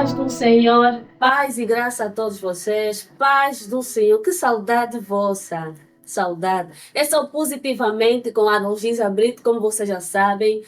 Paz do Senhor, paz e graça a todos vocês, paz do Senhor, que saudade vossa, saudade. Eu sou positivamente com a Logisa Brito, como vocês já sabem,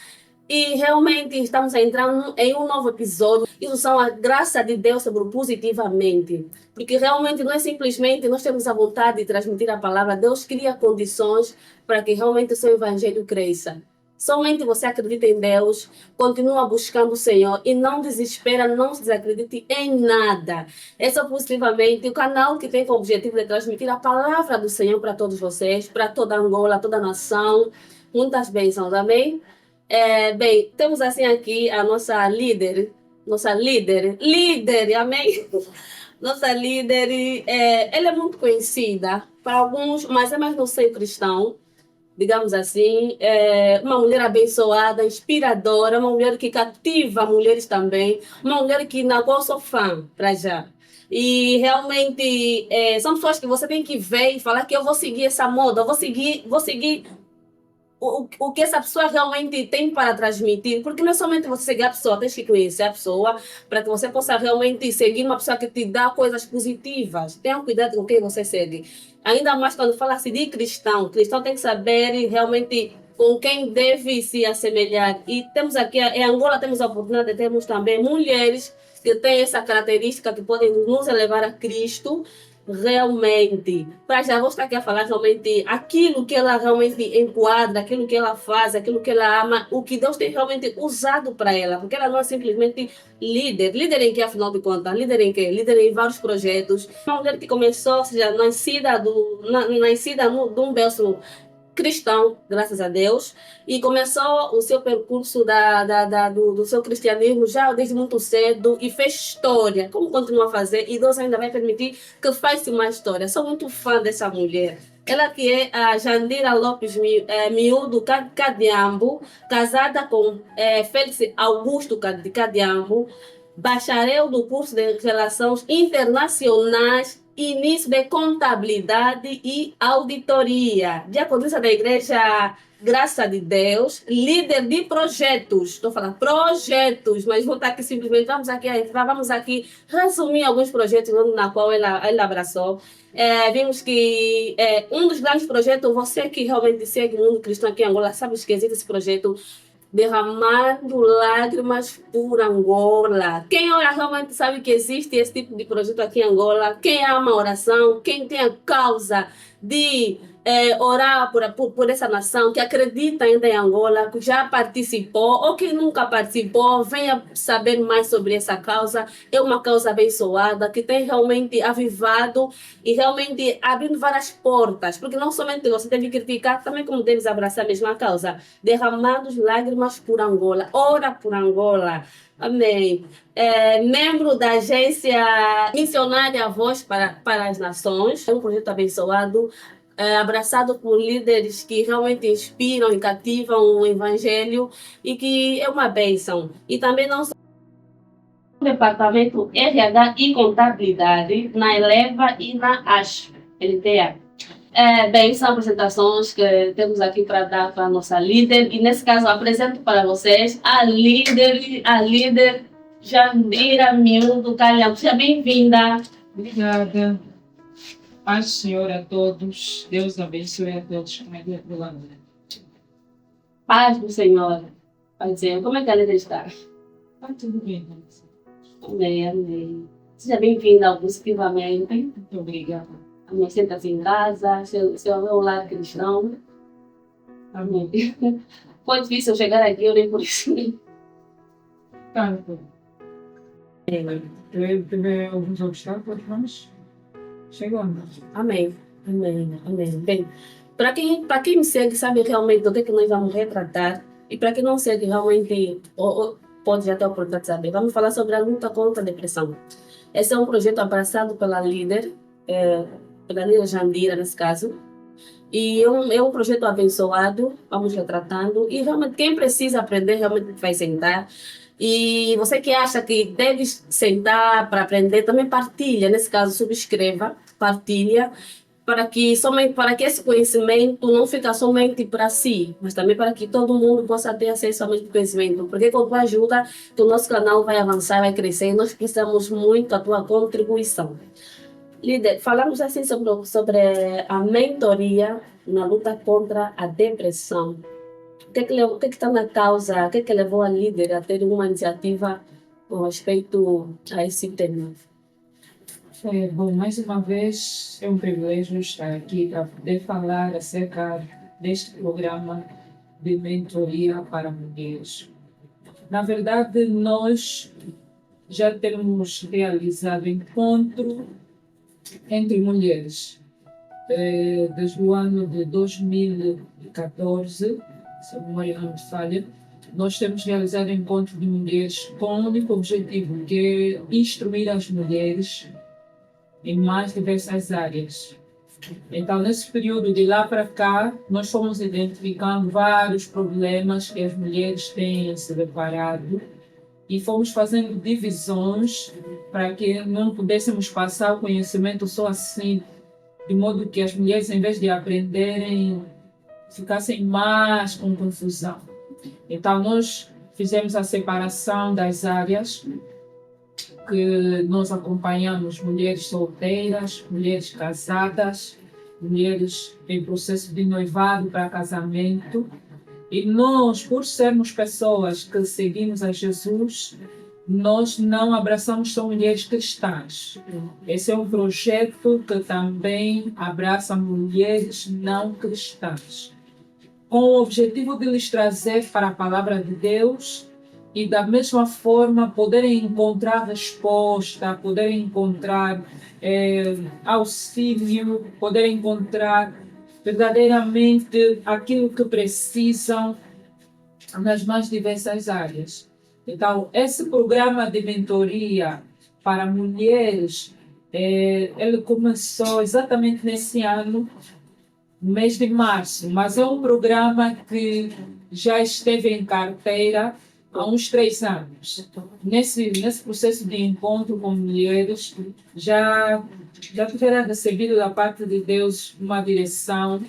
e realmente estamos entrando em um novo episódio. Isso são a graça de Deus sobre o positivamente, porque realmente não é simplesmente nós temos a vontade de transmitir a palavra, Deus cria condições para que realmente o seu evangelho cresça. Somente você acredita em Deus, continua buscando o Senhor e não desespera, não se desacredite em nada. Esse é o Positivamente, o canal que tem como objetivo de transmitir a palavra do Senhor para todos vocês, para toda Angola, toda a nação. Muitas bênçãos, amém? Bem, temos assim aqui a nossa líder, amém? Nossa líder, ela é muito conhecida para alguns, mas é mais no seio cristão, digamos assim, uma mulher abençoada, inspiradora, uma mulher que cativa mulheres também, uma mulher que na qual eu sou fã, para já. E realmente são pessoas que você tem que ver e falar que eu vou seguir essa moda, eu vou seguir o que essa pessoa realmente tem para transmitir, porque não é somente você seguir a pessoa, tens que conhecer a pessoa para que você possa realmente seguir uma pessoa que te dá coisas positivas. Tenha cuidado com quem você segue. Ainda mais quando fala-se de cristão, cristão tem que saber realmente com quem deve se assemelhar. E temos aqui, em Angola, temos a oportunidade de termos também mulheres que têm essa característica que podem nos elevar a Cristo realmente. Para já vou estar aqui a falar realmente aquilo que ela realmente enquadra, aquilo que ela faz, aquilo que ela ama, o que Deus tem realmente usado para ela, porque ela não é simplesmente líder. Líder em que, afinal de contas? Líder em quê? Líder em vários projetos. Uma mulher que começou, ou seja, nascida de um berço cristão, graças a Deus, e começou o seu percurso do seu cristianismo já desde muito cedo e fez história, como continua a fazer, e Deus ainda vai permitir que faça uma história. Sou muito fã dessa mulher. Ela que é a Jandira Lopes Miúdo Cadiambo, casada com Félix Augusto de Cadiambo, bacharel do curso de Relações Internacionais, início de contabilidade e auditoria, diaconisa da igreja Graça de Deus, líder de projetos, estou falando projetos, mas vou estar aqui simplesmente, vamos aqui resumir alguns projetos na qual ela abraçou. Vimos que um dos grandes projetos, você que realmente segue o mundo cristão aqui em Angola, sabe que existe esse projeto derramando lágrimas por Angola. Quem ora realmente sabe que existe esse tipo de projeto aqui em Angola. Quem ama a oração, quem tem a causa de orar por essa nação, que acredita ainda em Angola, que já participou ou que nunca participou, venha saber mais sobre essa causa. É uma causa abençoada que tem realmente avivado e realmente abrindo várias portas, porque não somente você deve criticar, também como deves abraçar a mesma causa, derramando lágrimas por Angola, ora por Angola. Amém. Membro da agência missionária Voz para as Nações, é um projeto abençoado, abraçado por líderes que realmente inspiram e cativam o evangelho e que é uma bênção. E também não só no departamento RH e contabilidade, na Eleva e na ASP, LTA. Bem, são apresentações que temos aqui para dar para a nossa líder, e nesse caso apresento para vocês a líder Jandira Miúdo Calhão. Seja bem-vinda. Obrigada. Paz do Senhor a todos. Deus abençoe a todos. Como é que é pela Paz do Senhor. Paz do Senhor. Como é que a líder está? Está tudo bem. Amém, amém. Seja bem-vinda ao Positivamente. Muito obrigada. Amém. Senta-se em casa, seu é o lar cristão. Amém. Foi difícil chegar aqui, eu nem por isso. Tanto. Teve alguns obstáculos, mas chegamos. Amém. Amém. Amém. Bem, para quem me segue, sabe realmente do que nós vamos retratar. E para quem não segue, realmente pode já ter a oportunidade de saber. Vamos falar sobre a luta contra a depressão. Esse é um projeto abraçado pela líder Jandira, nesse caso. E é um projeto abençoado, vamos retratando. E realmente, quem precisa aprender, realmente vai sentar. E você que acha que deve sentar para aprender, também partilha. Nesse caso, subscreva, partilha. para que esse conhecimento não fique somente para si, mas também para que todo mundo possa ter acesso ao mesmo conhecimento. Porque com a tua ajuda, o nosso canal vai avançar, vai crescer, e nós precisamos muito da tua contribuição. Líder, falamos assim sobre a mentoria na luta contra a depressão. O que está na causa? O que levou a líder a ter uma iniciativa com respeito a esse tema? Bom, mais uma vez é um privilégio estar aqui para poder falar acerca deste programa de mentoria para mulheres. Na verdade, nós já temos realizado encontro entre mulheres desde o ano de 2014, se a memória não me falha. Nós temos realizado encontro de mulheres com o único objetivo, que é instruir as mulheres em mais diversas áreas. Então, nesse período de lá para cá, nós fomos identificando vários problemas que as mulheres têm se deparado e fomos fazendo divisões para que não pudéssemos passar o conhecimento só assim, de modo que as mulheres, em vez de aprenderem, ficassem mais com confusão. Então, nós fizemos a separação das áreas, que nós acompanhamos mulheres solteiras, mulheres casadas, mulheres em processo de noivado para casamento. E nós, por sermos pessoas que seguimos a Jesus, nós não abraçamos só mulheres cristãs. Esse é um projeto que também abraça mulheres não cristãs, com o objetivo de lhes trazer para a palavra de Deus e da mesma forma poderem encontrar resposta, poderem encontrar auxílio, poderem encontrar verdadeiramente aquilo que precisam nas mais diversas áreas. Então, esse programa de mentoria para mulheres, ele começou exatamente nesse ano, no mês de março, mas é um programa que já esteve em carteira há uns 3 anos. Nesse processo de encontro com mulheres, já tiveram recebido da parte de Deus uma direção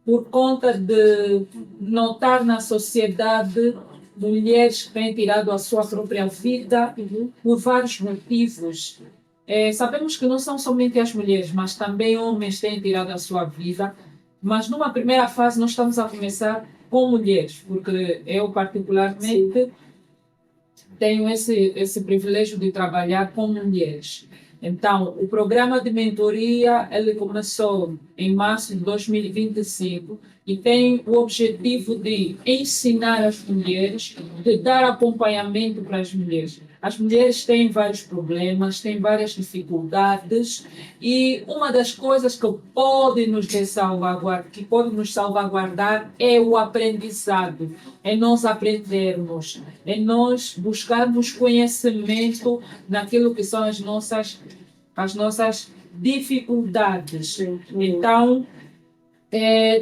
por conta de notar na sociedade mulheres que têm tirado a sua própria vida por vários motivos. Sabemos que não são somente as mulheres, mas também homens têm tirado a sua vida. Mas numa primeira fase nós estamos a começar com mulheres, porque eu particularmente tenho esse privilégio de trabalhar com mulheres. Então, o programa de mentoria, ele começou em março de 2025 e tem o objetivo de ensinar as mulheres, de dar acompanhamento para as mulheres. As mulheres têm vários problemas, têm várias dificuldades e uma das coisas que pode nos salvaguardar é o aprendizado, é nós aprendermos, é nós buscarmos conhecimento naquilo que são as nossas dificuldades. Então,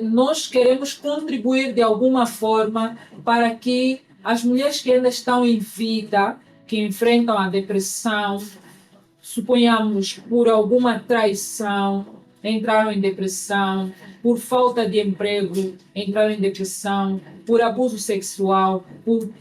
nós queremos contribuir de alguma forma para que as mulheres que ainda estão em vida, que enfrentam a depressão, suponhamos por alguma traição, entraram em depressão, por falta de emprego, entraram em depressão, por abuso sexual,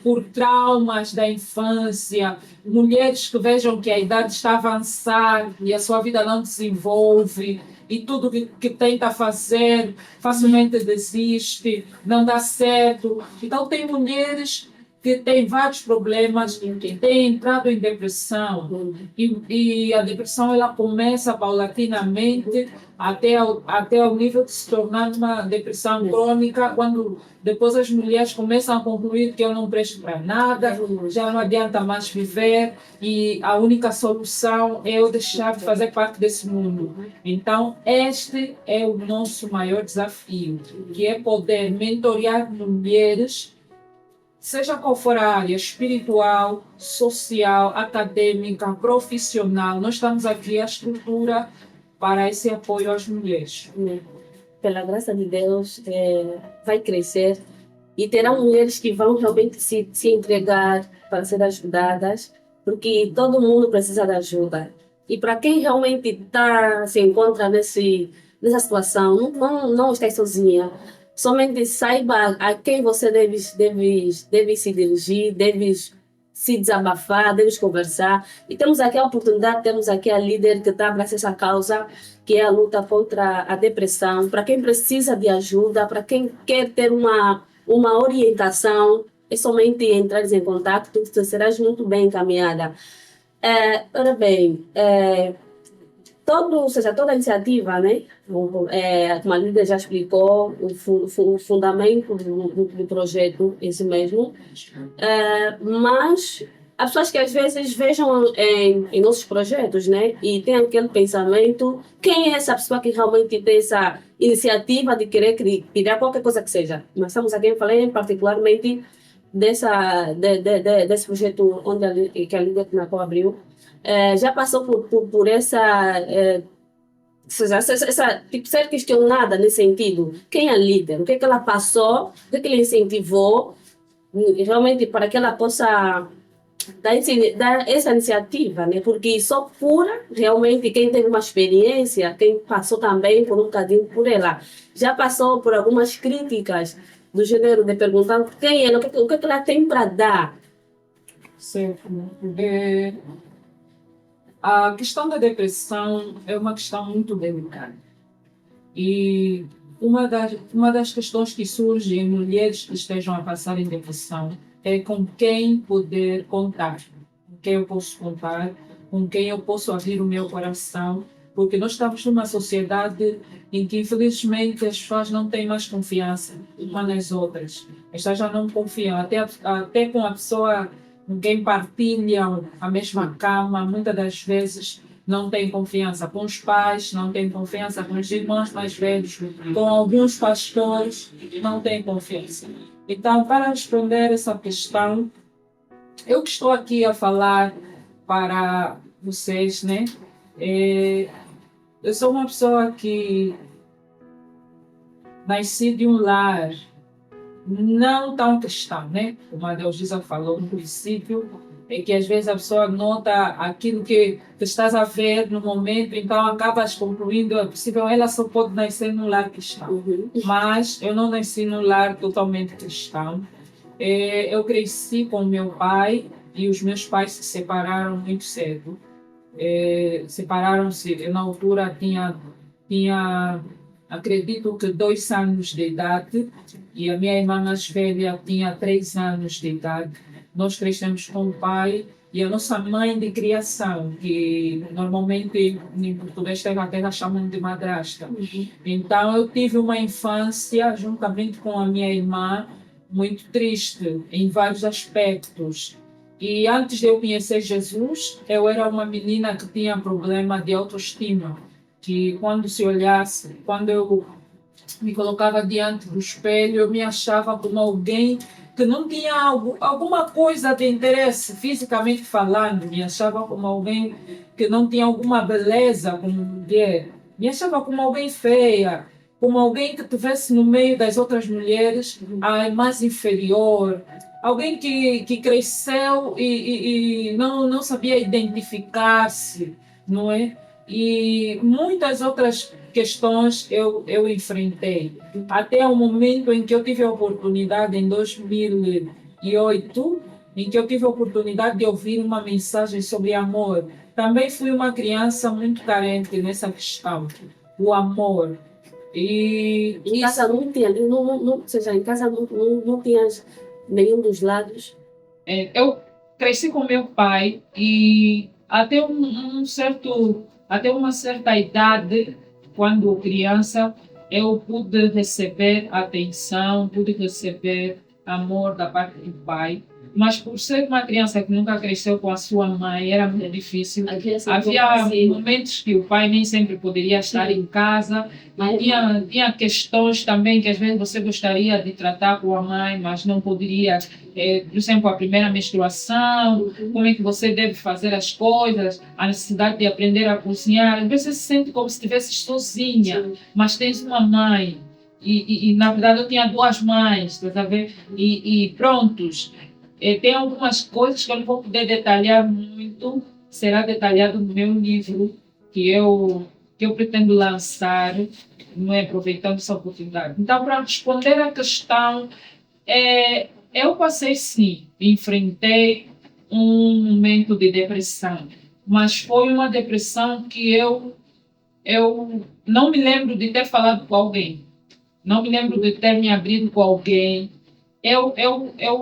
por traumas da infância, mulheres que vejam que a idade está a avançar e a sua vida não desenvolve, e tudo que tenta fazer facilmente desiste, não dá certo. Então tem mulheres que têm vários problemas, que têm entrado em depressão, e a depressão ela começa paulatinamente até ao nível de se tornar uma depressão crônica, quando depois as mulheres começam a concluir que eu não presto para nada, já não adianta mais viver e a única solução é eu deixar de fazer parte desse mundo. Então, este é o nosso maior desafio, que é poder mentorear mulheres, seja qual for a área, espiritual, social, acadêmica, profissional. Nós estamos aqui a estrutura para esse apoio às mulheres. Pela graça de Deus, vai crescer e terão mulheres que vão realmente se entregar para ser ajudadas, porque todo mundo precisa de ajuda. E para quem realmente se encontra nessa situação, não estás sozinha. Somente saiba a quem você deve se dirigir, deves se desabafar, deves conversar. E temos aqui a oportunidade, temos aqui a líder que está abraçando essa causa, que é a luta contra a depressão. Para quem precisa de ajuda, para quem quer ter uma orientação, é somente entrar em contato, tu serás muito bem encaminhada. Ora bem, ou seja, toda a iniciativa, né? Como a líder já explicou, o fundamento do projeto, esse mesmo. Mas as pessoas que às vezes vejam em nossos projetos, né? E tem aquele pensamento, quem é essa pessoa que realmente tem essa iniciativa de querer criar qualquer coisa que seja? Nós estamos aqui, falei particularmente desse projeto que a líder Tinacó abriu. Já passou por essa, tipo, ser questionada nesse sentido. Quem é a líder? O que é que ela passou? O que é que ela incentivou? Realmente para que ela possa dar essa iniciativa, né? Porque só cura realmente quem teve uma experiência, quem passou também por um bocadinho por ela. Já passou por algumas críticas do gênero de perguntar quem é, o que é que ela tem para dar. Certo. A questão da depressão é uma questão muito delicada. E uma das questões que surge em mulheres que estejam a passar em depressão é com quem poder contar, com quem eu posso contar, com quem eu posso abrir o meu coração, porque nós estamos numa sociedade em que, infelizmente, as pessoas não têm mais confiança umas nas outras. As pessoas já não confiam, até com a pessoa com quem partilham a mesma cama, muitas das vezes não têm confiança com os pais, não têm confiança com os irmãos mais velhos, com alguns pastores, não têm confiança. Então, para responder essa questão, eu que estou aqui a falar para vocês, né? Eu sou uma pessoa que nasci de um lar não tão cristão, né? Como a Deusisa falou no princípio, é que às vezes a pessoa nota aquilo que estás a ver no momento, então acabas concluindo, é possível, ela só pode nascer num lar cristão. Uhum. Mas eu não nasci num lar totalmente cristão. Eu cresci com meu pai e os meus pais se separaram muito cedo. Separaram-se, eu na altura tinha acredito que 2 anos de idade e a minha irmã mais velha tinha 3 anos de idade. Nós crescemos com o pai e a nossa mãe de criação, que normalmente em português até chamam de madrasta. Uhum. Então eu tive uma infância, juntamente com a minha irmã, muito triste em vários aspectos. E antes de eu conhecer Jesus, eu era uma menina que tinha problema de autoestima, que quando se olhasse, quando eu me colocava diante do espelho, eu me achava como alguém que não tinha alguma coisa de interesse, fisicamente falando, me achava como alguém que não tinha alguma beleza como mulher, me achava como alguém feia, como alguém que estivesse no meio das outras mulheres, mais inferior, alguém que cresceu e não sabia identificar-se, não é? E muitas outras questões eu enfrentei. Até o momento em que eu tive a oportunidade, em 2008, em que eu tive a oportunidade de ouvir uma mensagem sobre amor. Também fui uma criança muito carente nessa questão, o amor. E em casa não tinha, ou seja, em casa não tinhas nenhum dos lados. Eu cresci com meu pai e até uma certa idade, quando criança, eu pude receber atenção, pude receber amor da parte do pai. Mas por ser uma criança que nunca cresceu com a sua mãe, era muito difícil. Havia momentos que o pai nem sempre poderia estar em casa. Tinha questões também que às vezes você gostaria de tratar com a mãe, mas não poderia. Por exemplo, a primeira menstruação, como é que você deve fazer as coisas, a necessidade de aprender a cozinhar. Às vezes você se sente como se estivesse sozinha, mas tens uma mãe. E na verdade eu tinha 2 mães, tá vendo? E prontos. Tem algumas coisas que eu não vou poder detalhar muito, será detalhado no meu livro, que eu que eu pretendo lançar, não é, aproveitando essa oportunidade. Então, para responder à questão, eu passei sim, enfrentei um momento de depressão, mas foi uma depressão que eu não me lembro de ter falado com alguém, não me lembro de ter me abrido com alguém.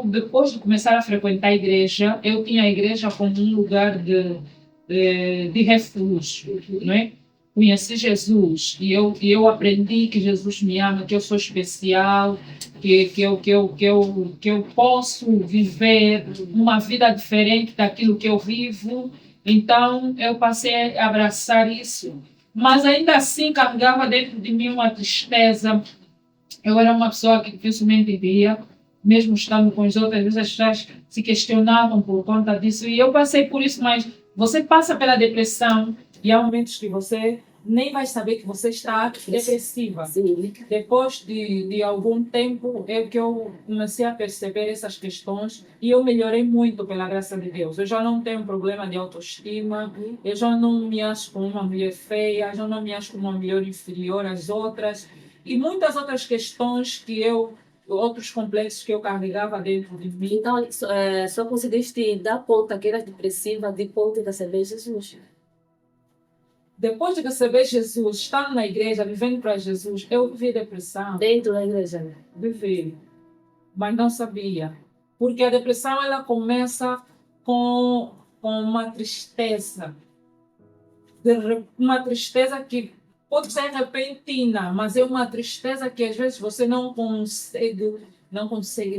Depois de começar a frequentar a igreja, eu tinha a igreja como um lugar de refúgio, não é? Conheci Jesus e eu aprendi que Jesus me ama, que eu sou especial, que eu posso viver uma vida diferente daquilo que eu vivo. Então, eu passei a abraçar isso. Mas ainda assim carregava dentro de mim uma tristeza. Eu era uma pessoa que dificilmente via, mesmo estando com os outros, às vezes as pessoas se questionavam por conta disso. E eu passei por isso, mas você passa pela depressão e há momentos que você nem vai saber que você está depressiva. Sim. Depois de algum tempo é que eu comecei a perceber essas questões e eu melhorei muito pela graça de Deus. Eu já não tenho problema de autoestima, eu já não me acho como uma mulher feia, já não me acho como uma mulher inferior às outras e muitas outras questões outros complexos que eu carregava dentro de mim. Então, só conseguiste dar conta que eras depressiva depois de receber Jesus. Depois de receber Jesus, estando na igreja, vivendo para Jesus, eu vivi depressão. Dentro da igreja. Vivi, mas não sabia. Porque a depressão ela começa com uma tristeza. Uma tristeza que pode ser repentina, mas é uma tristeza que às vezes você não consegue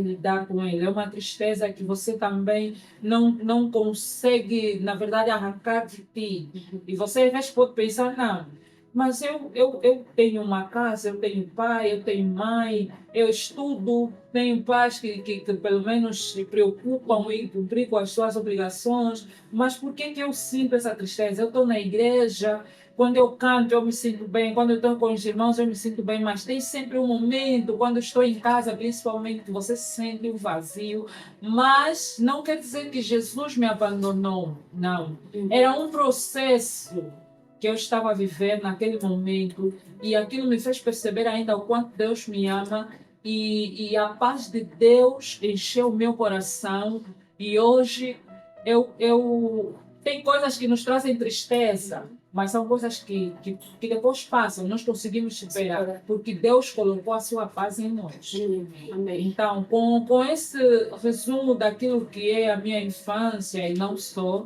lidar com ela. É uma tristeza que você também não consegue, na verdade, arrancar de ti. E você às vezes pode pensar, não, mas eu tenho uma casa, eu tenho pai, eu tenho mãe, eu estudo, tenho pais que pelo menos se preocupam em cumprir com as suas obrigações, mas por que eu sinto essa tristeza? Eu estou na igreja, quando eu canto, eu me sinto bem. Quando eu estou com os irmãos, eu me sinto bem. Mas tem sempre um momento, quando eu estou em casa, principalmente, que você sente o vazio. Mas não quer dizer que Jesus me abandonou. Não. Era um processo que eu estava vivendo naquele momento. E aquilo me fez perceber ainda o quanto Deus me ama. E a paz de Deus encheu o meu coração. E hoje tem coisas que nos trazem tristeza, mas são coisas que depois passam, nós conseguimos superar, porque Deus colocou a sua paz em nós. Amém. Então, com esse resumo daquilo que é a minha infância e não só,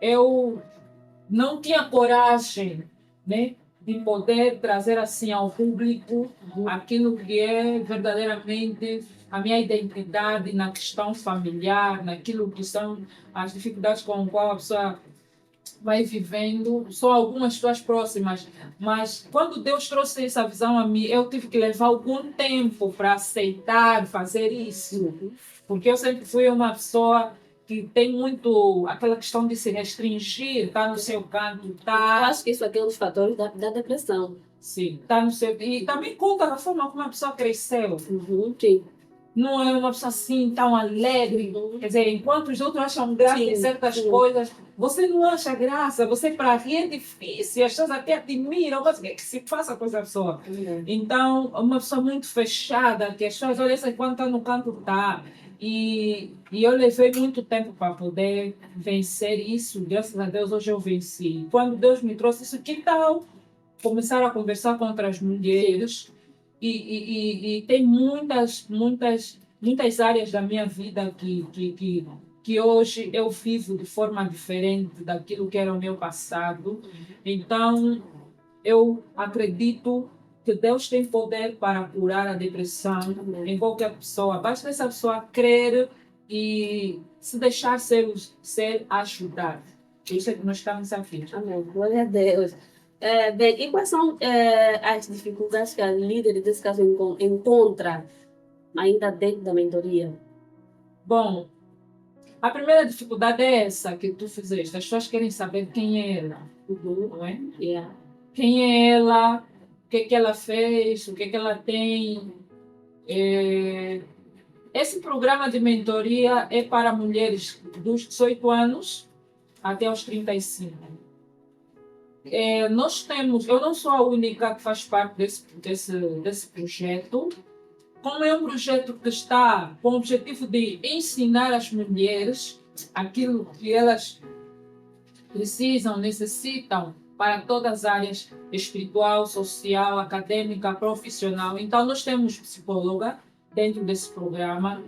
eu não tinha coragem, né, de poder trazer assim ao público aquilo que é verdadeiramente a minha identidade na questão familiar, naquilo que são as dificuldades com as quais a pessoa vai vivendo, só algumas pessoas próximas. Mas quando Deus trouxe essa visão a mim, eu tive que levar algum tempo para aceitar fazer isso. Porque eu sempre fui uma pessoa que tem muito aquela questão de se restringir, tá no seu canto, Eu tá. acho que isso aqui é um dos fatores da depressão. Sim, tá no seu. E também conta da forma como a pessoa cresceu. Sim. Não é uma pessoa assim tão alegre. Quer dizer, enquanto os outros acham graça em certas coisas, você não acha graça. Você, para rir, é difícil. As pessoas até admiram. Mas o que é que se passa com essa pessoa? Então, uma pessoa muito fechada, que as pessoas olham assim, quando está no canto, tá. E eu levei muito tempo para poder vencer isso. Graças a Deus, hoje eu venci. Quando Deus me trouxe isso, que tal começar a conversar com outras mulheres? E tem muitas áreas da minha vida que hoje eu vivo de forma diferente daquilo que era o meu passado. Então, eu acredito que Deus tem poder para curar a depressão em qualquer pessoa. Basta essa pessoa crer e se deixar ser ajudada. Isso é que nós estamos aqui. Amém. Glória a Deus. Bem, e quais são as dificuldades que a líder desse caso encontra ainda dentro da mentoria? Bom, a primeira dificuldade é essa que tu fizeste. As pessoas querem saber quem é ela, não é? Yeah. Quem é ela, o que ela fez, o que ela tem. Esse programa de mentoria é para mulheres dos 18 anos até os 35. nós temos, eu não sou a única que faz parte desse projeto. Como é um projeto que está com o objetivo de ensinar as mulheres aquilo que elas precisam, necessitam para todas as áreas espiritual, social, acadêmica, profissional. Então, nós temos psicóloga dentro desse programa,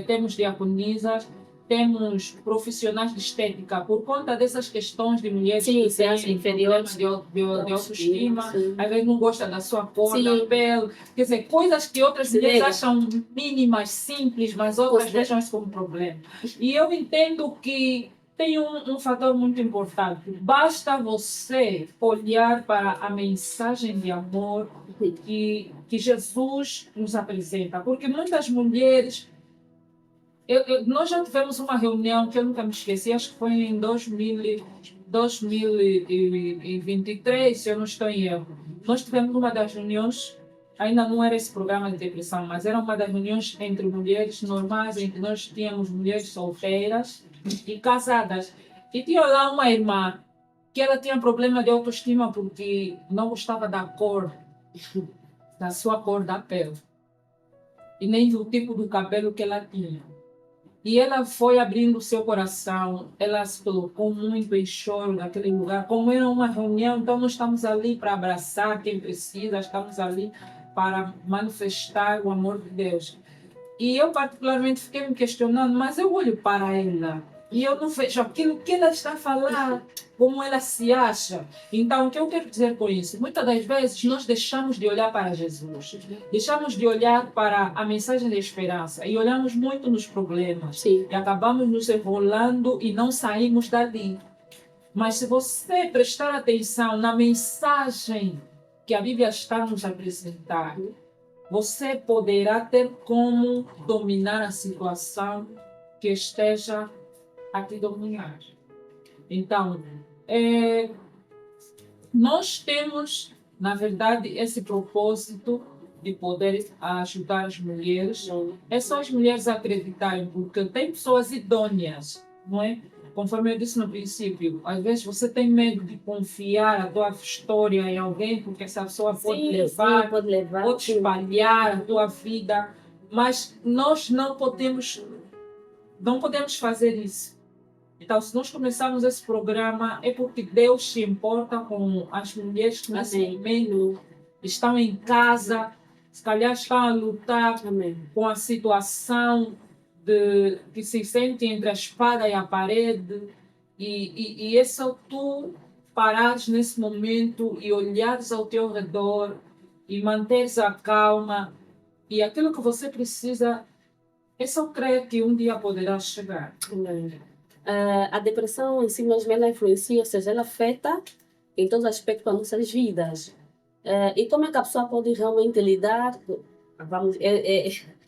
temos diaconisas, temos profissionais de estética, por conta dessas questões de mulheres Sim, que sim, têm inferiores. de autoestima, Sim. às vezes não gosta da sua cor, Sim. da pele, quer dizer, coisas que outras Se mulheres nega. acham mínimas, simples, mas outras vejam isso como problema. E eu entendo que tem um fator muito importante. Basta você olhar para a mensagem de amor que Jesus nos apresenta. Porque muitas mulheres. Nós já tivemos uma reunião que eu nunca me esqueci, acho que foi em 2023, se eu não estou em erro. Nós tivemos uma das reuniões, ainda não era esse programa de depressão, mas era uma das reuniões entre mulheres normais, em que nós tínhamos mulheres solteiras e casadas. E tinha lá uma irmã que ela tinha problema de autoestima porque não gostava da cor, da sua cor da pele, e nem do tipo do cabelo que ela tinha. E ela foi abrindo o seu coração, ela se colocou muito em choro naquele lugar. Como era uma reunião, então nós estamos ali para abraçar quem precisa, estamos ali para manifestar o amor de Deus. E eu particularmente fiquei me questionando, mas eu olho para ela e eu não vejo aquilo que ela está a falar, como ela se acha. Então, o que eu quero dizer com isso? Muitas das vezes nós deixamos de olhar para Jesus, deixamos de olhar para a mensagem de esperança e olhamos muito nos problemas. Sim. E acabamos nos enrolando e não saímos dali. Mas se você prestar atenção na mensagem que a Bíblia está a nos apresentar, você poderá ter como dominar a situação que esteja a te dominar. Então, nós temos, na verdade, esse propósito de poder ajudar as mulheres. É só as mulheres acreditarem, porque tem pessoas idôneas, não é? Conforme eu disse no princípio, às vezes você tem medo de confiar a tua história em alguém, porque essa pessoa pode levar, pode espalhar a tua vida, mas nós não podemos fazer isso. Então, se nós começarmos esse programa, é porque Deus se importa com as mulheres que nesse momento estão em casa, se calhar estão a lutar com a situação que se sente entre a espada e a parede. E é só tu parares nesse momento e olhares ao teu redor e manteres a calma. E aquilo que você precisa é só crer que um dia poderá chegar. A depressão em si mesma ela influencia, ou seja, ela afeta em todos os aspectos das nossas vidas. E como é que a pessoa pode realmente lidar?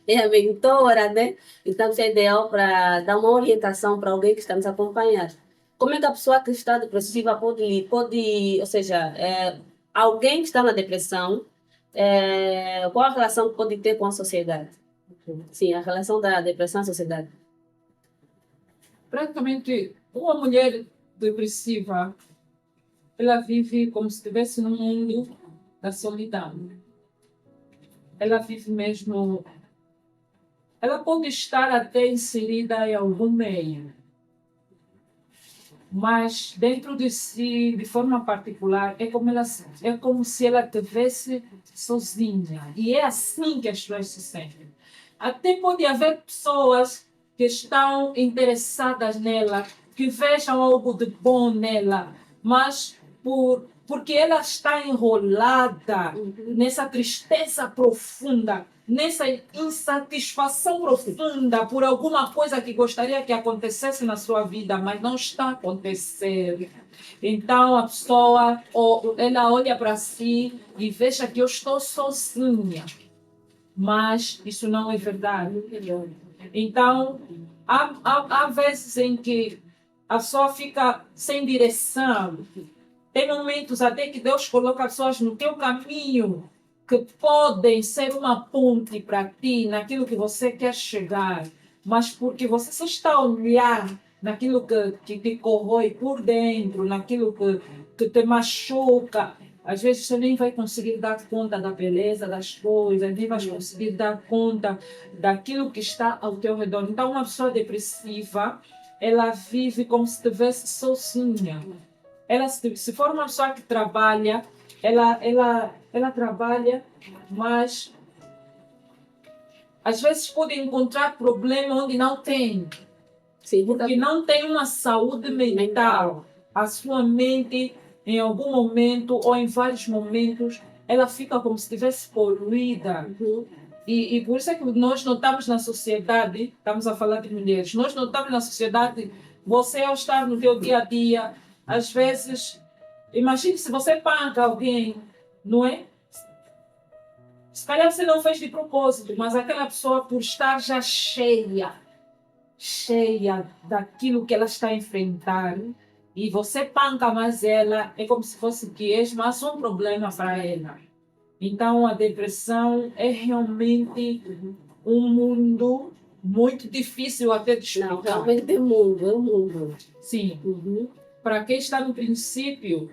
É a mentora, né? Então, é ideal para dar uma orientação para alguém que está nos acompanhando. Como é que a pessoa que está depressiva pode ou seja, alguém que está na depressão, qual a relação que pode ter com a sociedade? Sim, a relação da depressão à sociedade. Praticamente, uma mulher depressiva, ela vive como se estivesse num mundo da solidão. Ela vive mesmo. Ela pode estar até inserida em algum meio, mas dentro de si, de forma particular, é como se ela estivesse sozinha. E é assim que as pessoas se sentem. Até pode haver pessoas que estão interessadas nela, que vejam algo de bom nela, mas porque ela está enrolada nessa tristeza profunda, nessa insatisfação profunda por alguma coisa que gostaria que acontecesse na sua vida, mas não está acontecendo. Então a pessoa, ela olha para si e veja que eu estou sozinha. Mas isso não é verdade. Então, há vezes em que a pessoa fica sem direção. Tem momentos até que Deus coloca pessoas no teu caminho que podem ser uma ponte para ti, naquilo que você quer chegar. Mas porque você só está a olhar naquilo que te corrói por dentro, naquilo que te machuca. Às vezes você nem vai conseguir dar conta da beleza das coisas, nem vai conseguir dar conta daquilo que está ao teu redor. Então, uma pessoa depressiva, ela vive como se estivesse sozinha. Ela, se for uma pessoa que trabalha, ela trabalha, mas às vezes pode encontrar problema onde não tem. Sim, Porque não tem uma saúde mental. A sua mente, em algum momento ou em vários momentos, ela fica como se estivesse poluída. Uhum. E por isso é que nós notamos na sociedade, estamos a falar de mulheres, nós notamos na sociedade, você ao estar no teu dia a dia, às vezes, imagine se você panca alguém, não é? Se calhar você não fez de propósito, mas aquela pessoa, por estar já cheia daquilo que ela está a enfrentar, e você panca mais ela, é como se fosse que és mais um problema para ela. Então, a depressão é realmente um mundo muito difícil até de explicar. Não, realmente é um mundo. Sim. Uhum. Para quem está no princípio,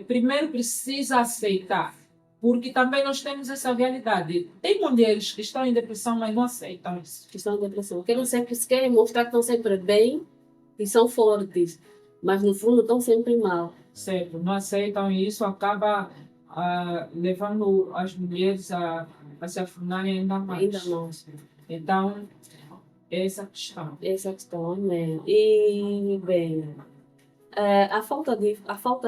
primeiro precisa aceitar, porque também nós temos essa realidade. Tem mulheres que estão em depressão, mas não aceitam isso. Que estão em depressão. Querem mostrar que estão sempre bem e são fortes, mas no fundo estão sempre mal. Certo, não aceitam e isso acaba levando as mulheres a se afundar ainda mais. Ainda mais. Então, essa é a questão. Essa é a questão, né? E, bem, a falta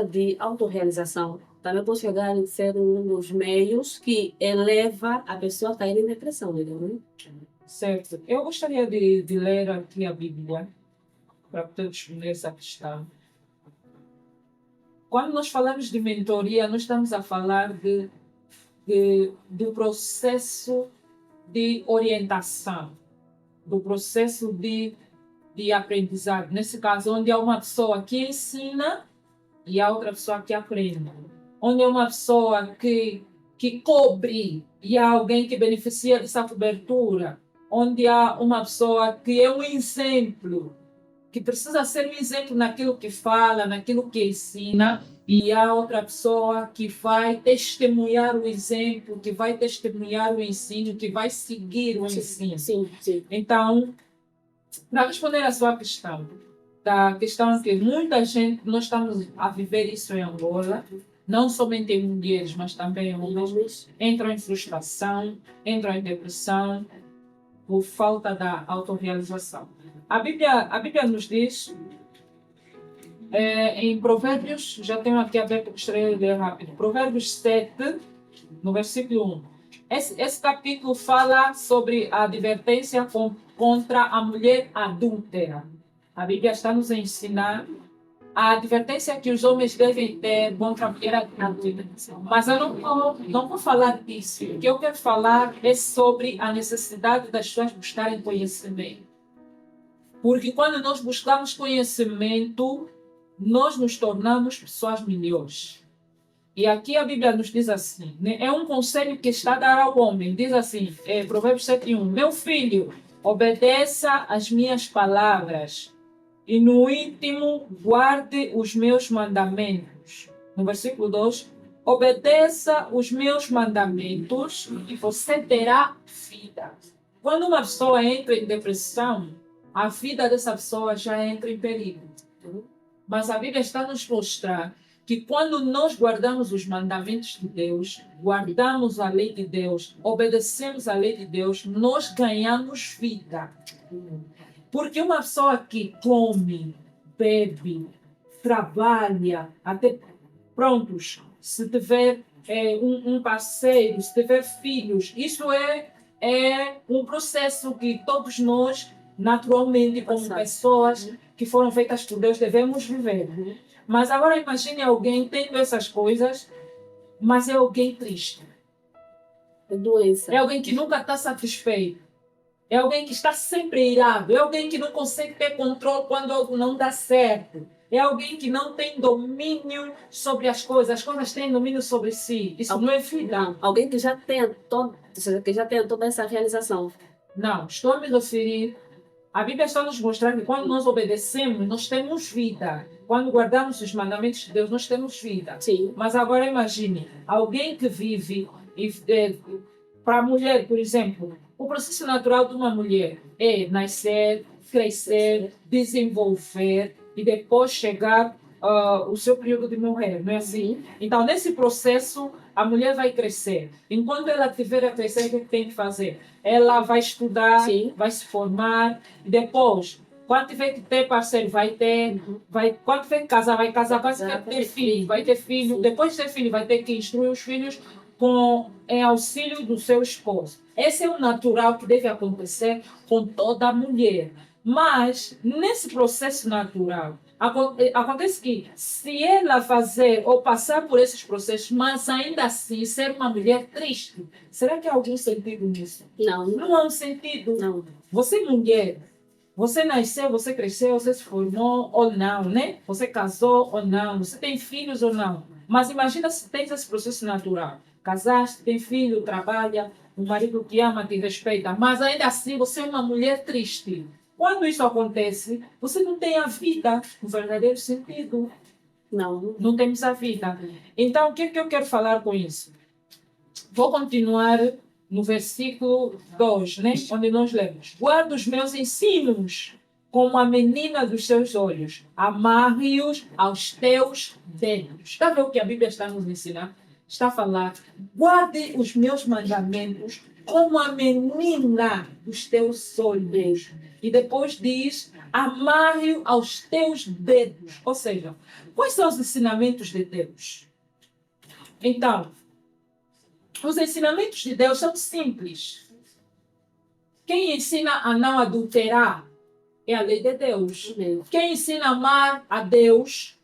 de autorrealização também pode chegar a ser um dos meios que eleva a pessoa a cair em depressão, né? Certo. Eu gostaria de ler aqui a Bíblia para poder responder essa questão. Quando nós falamos de mentoria, nós estamos a falar do processo de orientação, do processo de aprendizado. Nesse caso, onde há uma pessoa que ensina e há outra pessoa que aprende. Onde há uma pessoa que cobre e há alguém que beneficia dessa cobertura. Onde há uma pessoa que é um exemplo, que precisa ser um exemplo naquilo que fala, naquilo que ensina, e há outra pessoa que vai testemunhar o exemplo, que vai testemunhar o ensino, que vai seguir o ensino. Sim, sim. Então, para responder a sua questão, da questão que muita gente, nós estamos a viver isso em Angola, não somente em mulheres, mas também em homens, entram em frustração, entram em depressão, por falta da autorrealização. A Bíblia nos diz, em Provérbios, já tenho aqui aberto, gostaria de ler rápido, Provérbios 7, no versículo 1. Esse capítulo fala sobre a advertência contra a mulher adúltera. A Bíblia está nos a ensinar a advertência que os homens devem ter contra a mulher adúltera. Mas eu não vou falar disso. O que eu quero falar é sobre a necessidade das pessoas buscarem conhecimento. Porque quando nós buscamos conhecimento, nós nos tornamos pessoas melhores. E aqui a Bíblia nos diz assim, né? É um conselho que está a dar ao homem. Diz assim, Provérbios 7:1, meu filho, obedeça as minhas palavras e no íntimo guarde os meus mandamentos. No versículo 2, obedeça os meus mandamentos e você terá vida. Quando uma pessoa entra em depressão, a vida dessa pessoa já entra em perigo. Mas a Bíblia está a nos mostrar que quando nós guardamos os mandamentos de Deus, guardamos a lei de Deus, obedecemos a lei de Deus, nós ganhamos vida. Porque uma pessoa que come, bebe, trabalha, até prontos, se tiver um parceiro, se tiver filhos, isso é um processo que todos nós, naturalmente, como pessoas que foram feitas por Deus, devemos viver. Mas agora imagine alguém tendo essas coisas, mas é alguém triste. É doença. É alguém que nunca está satisfeito. É alguém que está sempre irado. É alguém que não consegue ter controle quando algo não dá certo. É alguém que não tem domínio sobre as coisas têm domínio sobre si. Isso não é vida. Não, alguém que já tem toda essa realização. Não, estou a me referir A Bíblia está nos mostrando que quando nós obedecemos, nós temos vida. Quando guardamos os mandamentos de Deus, nós temos vida. Sim. Mas agora imagine, alguém que vive, para a mulher, por exemplo, o processo natural de uma mulher é nascer, crescer, desenvolver e depois chegar o seu período de morrer, não é assim? Então, nesse processo, a mulher vai crescer. Enquanto ela estiver a crescer, o que tem que fazer? Ela vai estudar, Sim. vai se formar, e depois, quando tiver que ter parceiro, vai ter, quando tiver que casar, vai casar, quando tiver que ter filho, vai ter filho, Sim. depois de ter filho, vai ter que instruir os filhos em auxílio do seu esposo. Esse é o natural que deve acontecer com toda mulher. Mas, nesse processo natural, acontece que, se ela fazer ou passar por esses processos, mas ainda assim ser uma mulher triste, será que há algum sentido nisso? Não. Não há um sentido. Não. Você, mulher, você nasceu, você cresceu, você se formou ou não, né? Você casou ou não, você tem filhos ou não. Mas imagina se tens esse processo natural. Casaste, tem filho, trabalha, um marido que ama, te respeita, mas ainda assim você é uma mulher triste. Quando isso acontece, você não tem a vida no verdadeiro sentido. Não. Não temos a vida. Então, o que é que eu quero falar com isso? Vou continuar no versículo 2, né? Onde nós lemos: guarda os meus ensinos como a menina dos seus olhos, amarre-os aos teus dedos. Está a ver o que a Bíblia está nos ensinar? Está a falar: guarde os meus mandamentos como a menina dos teus olhos. E depois diz: amarre-o aos teus dedos. Ou seja, quais são os ensinamentos de Deus? Então, os ensinamentos de Deus são simples. Quem ensina a não adulterar é a lei de Deus. Quem ensina a amar a Deus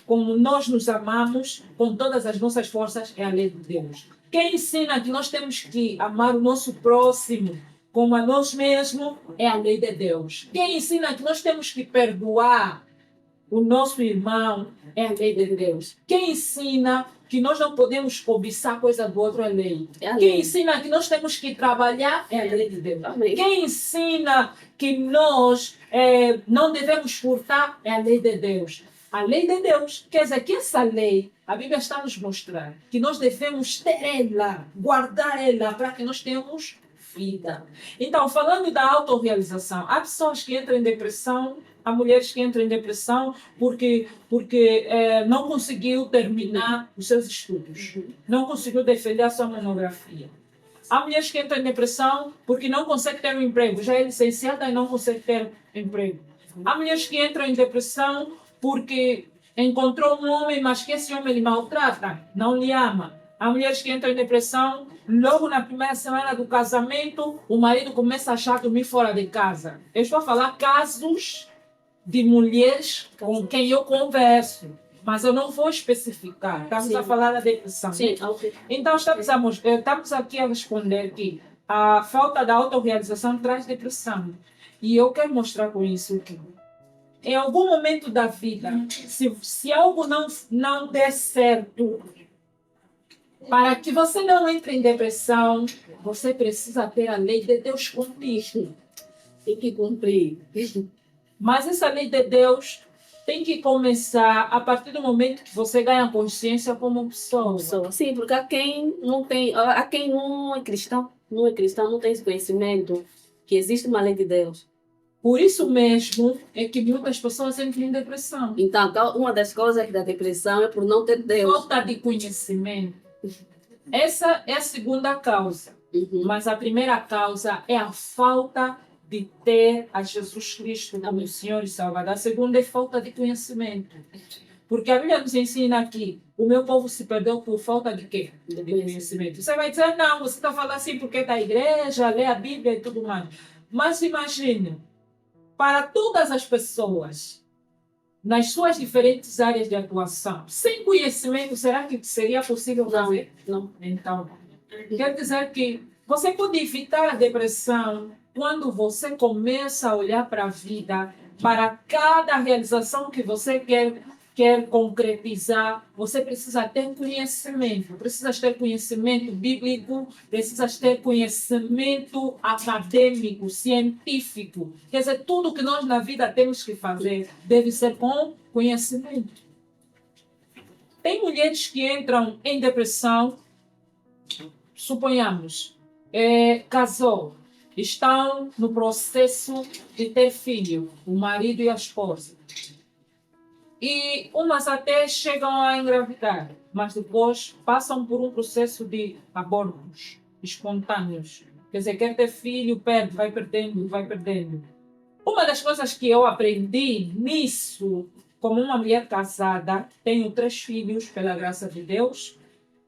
como nós nos amamos, com todas as nossas forças, é a lei de Deus. Quem ensina que nós temos que amar o nosso próximo como a nós mesmos, é a lei de Deus. Quem ensina que nós temos que perdoar o nosso irmão, é a lei de Deus. Quem ensina que nós não podemos cobiçar coisa do outro, é a lei. Quem ensina que nós temos que trabalhar, é a lei de Deus. Amém. Quem ensina que nós não devemos furtar, é a lei de Deus. A lei de Deus quer dizer que essa lei, a Bíblia está nos mostrando que nós devemos ter ela, guardar ela, para que nós tenhamos vida. Então, falando da autorrealização, há pessoas que entram em depressão, há mulheres que entram em depressão porque não conseguiu terminar os seus estudos, não conseguiu defender a sua monografia. Há mulheres que entram em depressão porque não conseguem ter um emprego, já é licenciada e não consegue ter emprego. Há mulheres que entram em depressão porque encontrou um homem, mas que esse homem lhe maltrata, não lhe ama. Há mulheres que entram em depressão, logo na primeira semana do casamento, o marido começa a achar dormir fora de casa. Eu estou a falar casos de mulheres com quem eu converso, mas eu não vou especificar. Estamos a falar da depressão. Sim, ok. Então, estamos aqui a responder que a falta da autorrealização traz depressão. E eu quero mostrar com isso que, em algum momento da vida, se algo não der certo, para que você não entre em depressão, você precisa ter a lei de Deus contigo. Tem que cumprir. Mas essa lei de Deus tem que começar a partir do momento que você ganha consciência como pessoa. Sim, porque há quem não é cristão, não tem esse conhecimento que existe uma lei de Deus. Por isso mesmo é que muitas pessoas entram em depressão. Então, uma das coisas da depressão é por não ter Deus. Falta de conhecimento. Essa é a segunda causa. Mas a primeira causa é a falta de ter a Jesus Cristo como Senhor e Salvador. A segunda é falta de conhecimento. Porque a Bíblia nos ensina aqui, o meu povo se perdeu por falta de quê? De conhecimento. Você vai dizer, não, você está falando assim porque é da igreja, lê a Bíblia e tudo mais. Mas imagine, para todas as pessoas, nas suas diferentes áreas de atuação, sem conhecimento, será que seria possível fazer? Não. Então, quer dizer que você pode evitar a depressão quando você começa a olhar para a vida, para cada realização que você quer quer concretizar, você precisa ter conhecimento. Precisas ter conhecimento bíblico, precisas ter conhecimento acadêmico, científico. Quer dizer, tudo que nós na vida temos que fazer deve ser com conhecimento. Tem mulheres que entram em depressão, suponhamos, casou, estão no processo de ter filho, o marido e a esposa. E umas até chegam a engravidar, mas depois passam por um processo de abortos espontâneos. Quer dizer, quer ter filho, perde, vai perdendo, vai perdendo. Uma das coisas que eu aprendi nisso, como uma mulher casada, tenho 3 filhos, pela graça de Deus,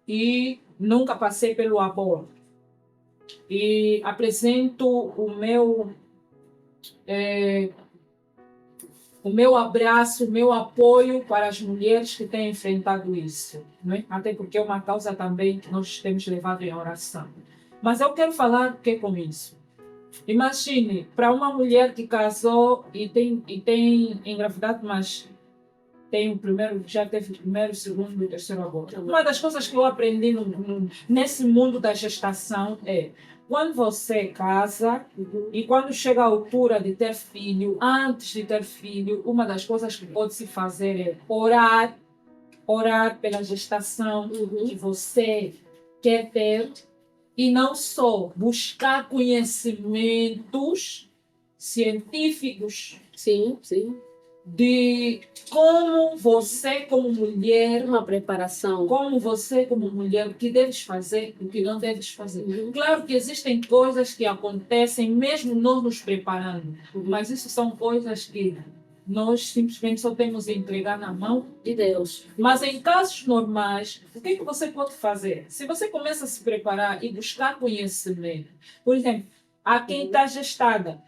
e nunca passei pelo aborto. E apresento o meu abraço, o meu apoio para as mulheres que têm enfrentado isso. Não é? Até porque é uma causa também que nós temos levado em oração. Mas eu quero falar o que é com isso. Imagine, para uma mulher que casou e tem engravidado, mas já teve o primeiro, o segundo e o terceiro aborto. Uma das coisas que eu aprendi nesse mundo da gestação é quando você casa e quando chega a altura de ter filho, antes de ter filho, uma das coisas que pode se fazer é orar pela gestação que você quer ter e não só buscar conhecimentos científicos. Sim, sim. De como você como mulher, Uma preparação. como você como mulher, o que deves fazer, o que não deves fazer. Claro que existem coisas que acontecem mesmo nós nos preparando, mas isso são coisas que nós simplesmente só temos de entregar na mão de Deus. Mas em casos normais, o que é que você pode fazer? Se você começa a se preparar e buscar conhecimento, por exemplo, há quem está gestada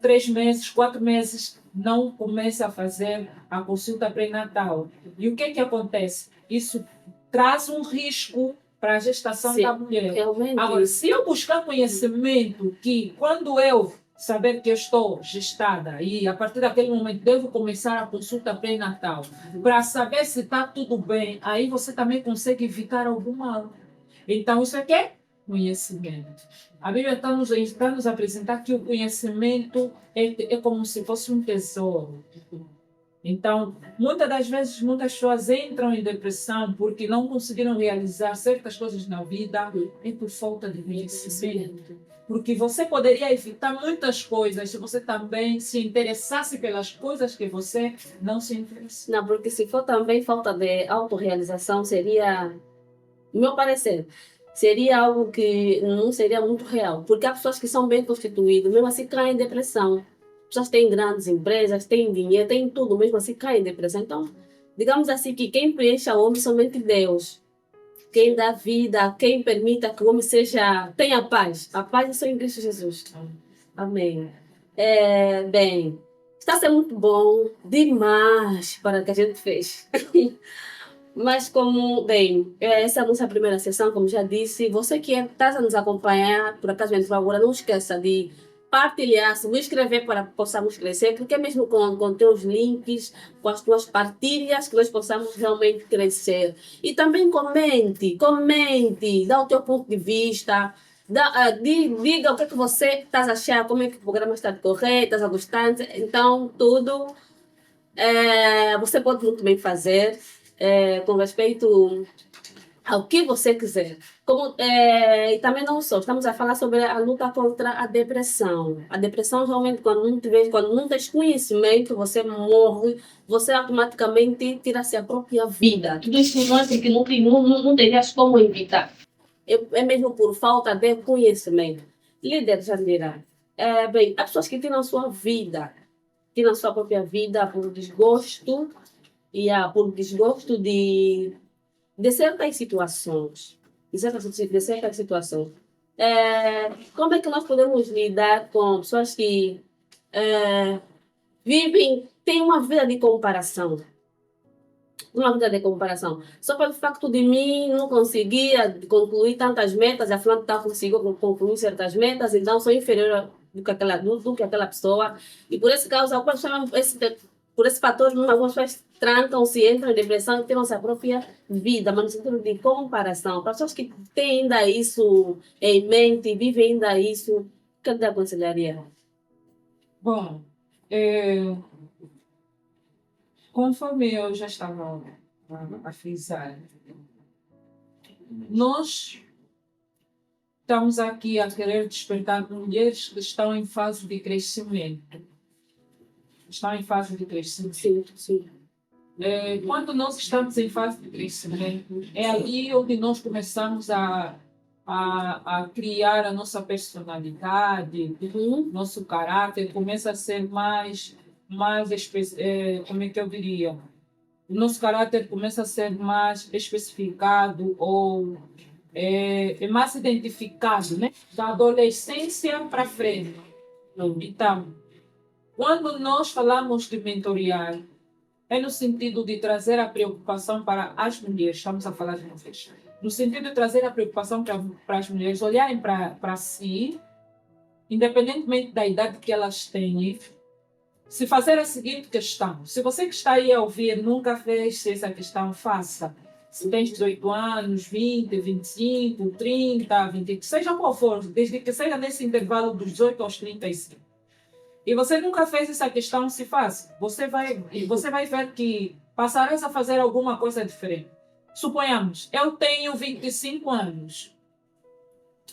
3 meses, 4 meses, não comece a fazer a consulta pré-natal. E o que é que acontece? Isso traz um risco para a gestação Sim, da mulher. realmente. Agora, se eu buscar conhecimento que quando eu saber que eu estou gestada e a partir daquele momento devo começar a consulta pré-natal para saber se está tudo bem, aí você também consegue evitar algum mal. Então, isso aqui é conhecimento. A Bíblia está nos apresentar que o conhecimento é como se fosse um tesouro. Então, muitas das vezes, muitas pessoas entram em depressão porque não conseguiram realizar certas coisas na vida e por falta de conhecimento. Porque você poderia evitar muitas coisas se você também se interessasse pelas coisas que você não se interessa. Não, porque se for também falta de autorrealização, seria, no meu parecer, seria algo que não seria muito real. Porque há pessoas que são bem constituídas, mesmo assim caem em depressão. Pessoas têm grandes empresas, têm dinheiro, têm tudo, mesmo assim caem em depressão. Então, digamos assim que quem preenche o homem é somente Deus. Quem dá vida, quem permita que o homem tenha paz. A paz é só em Cristo Jesus. Amém. Bem, está sendo muito bom, demais para o que a gente fez. Mas essa é a nossa primeira sessão, como já disse. Você que está a nos acompanhar, por acaso entrou agora, não esqueça de partilhar, se inscrever para que possamos crescer, porque mesmo com teus links, com as tuas partilhas, que nós possamos realmente crescer. E também comente, dá o teu ponto de vista, diga o que você está a achar, como é que o programa está a decorrer, estás a gostar. Então, tudo você pode muito bem fazer com respeito ao que você quiser. E também não só, estamos a falar sobre a luta contra a depressão. A depressão realmente, quando não tens conhecimento, você morre, você automaticamente tira-se a própria vida. Tudo isso que não terias como evitar. É mesmo por falta de conhecimento. Líder Jandira, há pessoas que tiram sua própria vida por desgosto, por desgosto de certas situações. Como é que nós podemos lidar com pessoas que têm uma vida de comparação? Só pelo facto de mim não conseguir concluir tantas metas, a fulana conseguiu concluir certas metas, então sou inferior do que aquela pessoa. E por esse causa, por esse fator, algumas pessoas trancam-se, entram em depressão e tiram a própria vida, mas no sentido de comparação. Para pessoas que têm ainda isso em mente, vivem ainda isso, o que eu te aconselharia? Bom, conforme eu já estava a frisar, nós estamos aqui a querer despertar mulheres que estão em fase de crescimento. Estão em fase de crescimento. Sim, sim. Quando nós estamos em fase de crescimento, é ali onde nós começamos a criar a nossa personalidade, nosso caráter começa a ser como é que eu diria? O nosso caráter começa a ser mais especificado ou é mais identificado, né? Da adolescência para frente. Então, quando nós falamos de mentorear, é no sentido de trazer a preocupação para as mulheres, estamos a falar de mulheres, no sentido de trazer a preocupação para as mulheres olharem para si, independentemente da idade que elas têm, se fazer a seguinte questão. Se você que está aí a ouvir nunca fez essa questão, faça. Se tens 18 anos, 20, 25, 30, 20, seja qual for, desde que seja nesse intervalo dos 18 aos 35. E você nunca fez essa questão, se faz. Você vai ver que passarás a fazer alguma coisa diferente. Suponhamos, eu tenho 25 anos.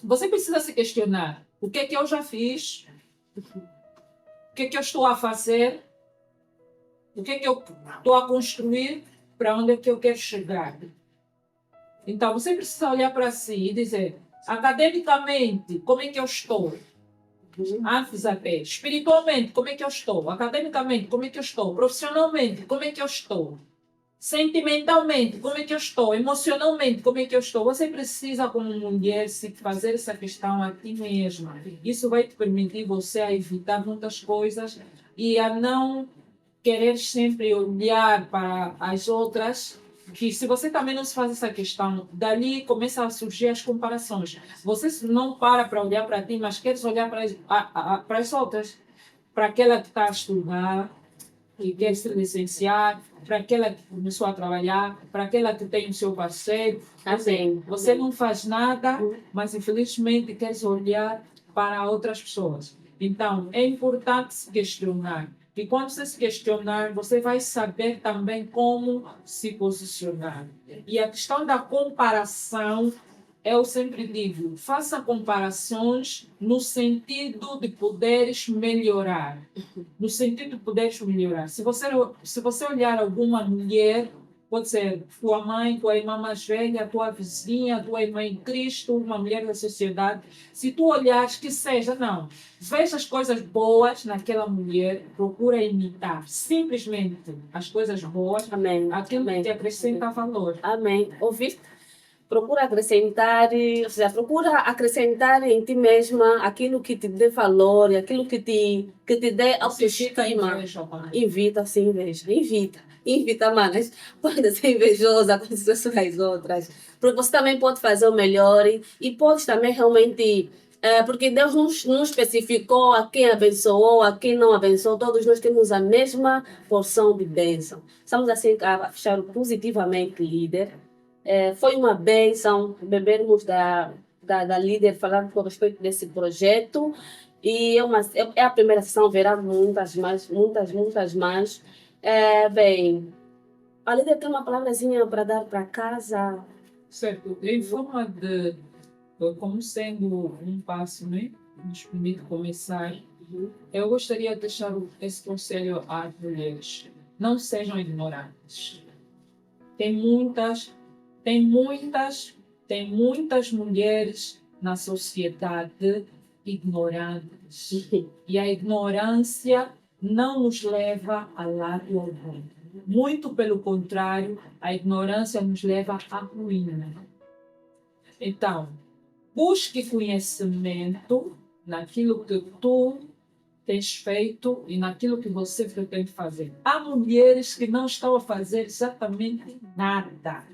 Você precisa se questionar. O que é que eu já fiz? O que é que eu estou a fazer? O que é que eu estou a construir? Para onde é que eu quero chegar? Então, você precisa olhar para si e dizer, academicamente, como é que eu estou? Antes até. Espiritualmente, como é que eu estou? Academicamente, como é que eu estou? Profissionalmente, como é que eu estou? Sentimentalmente, como é que eu estou? Emocionalmente, como é que eu estou? Você precisa, como mulher, se fazer essa questão a ti mesma. Isso vai te permitir você a evitar muitas coisas e a não querer sempre olhar para as outras, que se você também não se faz essa questão, dali começam a surgir as comparações. Você não para olhar para ti, mas queres olhar para as outras, para aquela que está a estudar, que quer se licenciar, para aquela que começou a trabalhar, para aquela que tem o seu parceiro. Você não faz nada, mas infelizmente queres olhar para outras pessoas. Então, é importante se questionar. E quando você se questionar, você vai saber também como se posicionar. E a questão da comparação, eu sempre digo, faça comparações no sentido de poderes melhorar. No sentido de poderes melhorar. Se você olhar alguma mulher, pode ser tua mãe, tua irmã mais velha, tua vizinha, tua irmã em Cristo, uma mulher da sociedade, se tu olhares que seja, não, veja as coisas boas naquela mulher, procura imitar simplesmente as coisas boas, Amém. aquilo Amém. que te acrescenta valor. Amém. Ouviste? Procura acrescentar, ou seja, procura acrescentar em ti mesma aquilo que te dê valor, aquilo que te dê autoestima. Invita, sim, inveja. Invita, manas. Pode ser invejosa com as das outras. Porque você também pode fazer o melhor e pode também realmente. Porque Deus não especificou a quem abençoou, a quem não abençoou, todos nós temos a mesma porção de bênção. Estamos assim a fechar positivamente, líder. Foi uma bênção bebermos da líder falando com respeito desse projeto. E é a primeira sessão, verá muitas mais, muitas mais. Bem, a líder tem uma palavrazinha para dar para casa. Certo. Em forma de, como sendo um passo, né? Nos permite começar. Eu gostaria de deixar esse conselho às mulheres. Não sejam ignorantes. Tem muitas mulheres na sociedade ignorantes. E a ignorância não nos leva a lado algum. Muito pelo contrário, a ignorância nos leva à ruína. Então, busque conhecimento naquilo que tu tens feito e naquilo que você pretende fazer. Há mulheres que não estão a fazer exatamente nada.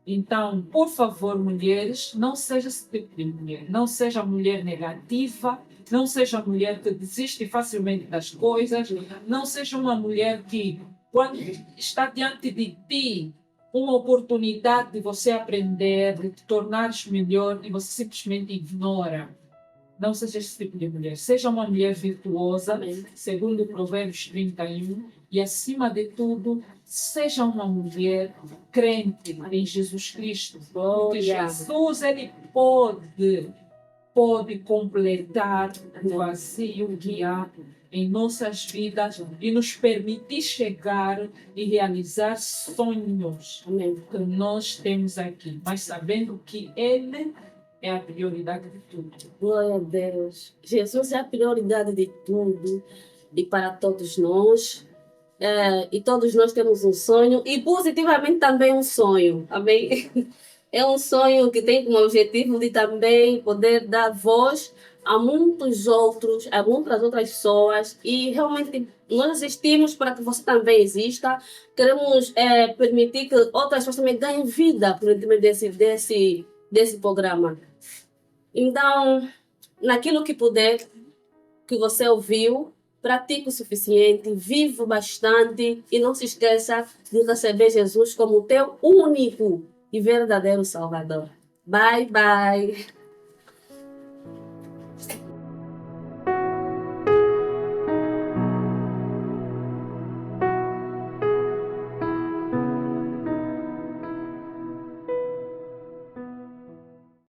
Então, por favor, mulheres, não seja esse tipo de mulher. Não seja mulher negativa, não seja uma mulher que desiste facilmente das coisas, não seja uma mulher que, quando está diante de ti, uma oportunidade de você aprender, de te tornares melhor, e você simplesmente ignora. Não seja esse tipo de mulher. Seja uma mulher virtuosa, Amém. segundo Provérbios 31, e acima de tudo, seja uma mulher crente em Jesus Cristo. Porque Glória. Jesus, ele pode completar o vazio que há em nossas vidas e nos permitir chegar e realizar sonhos Amém. que nós temos aqui, mas sabendo que Ele é a prioridade de tudo. Glória a Deus. Jesus é a prioridade de tudo e para todos nós. E todos nós temos um sonho e positivamente também um sonho. Amém? É um sonho que tem como objetivo de também poder dar voz a muitos outros, a muitas outras pessoas e realmente nós existimos para que você também exista. Queremos permitir que outras pessoas também ganhem vida por intermédio desse programa. Então, naquilo que puder, que você ouviu, pratique o suficiente, viva bastante e não se esqueça de receber Jesus como teu único e verdadeiro Salvador. Bye, bye.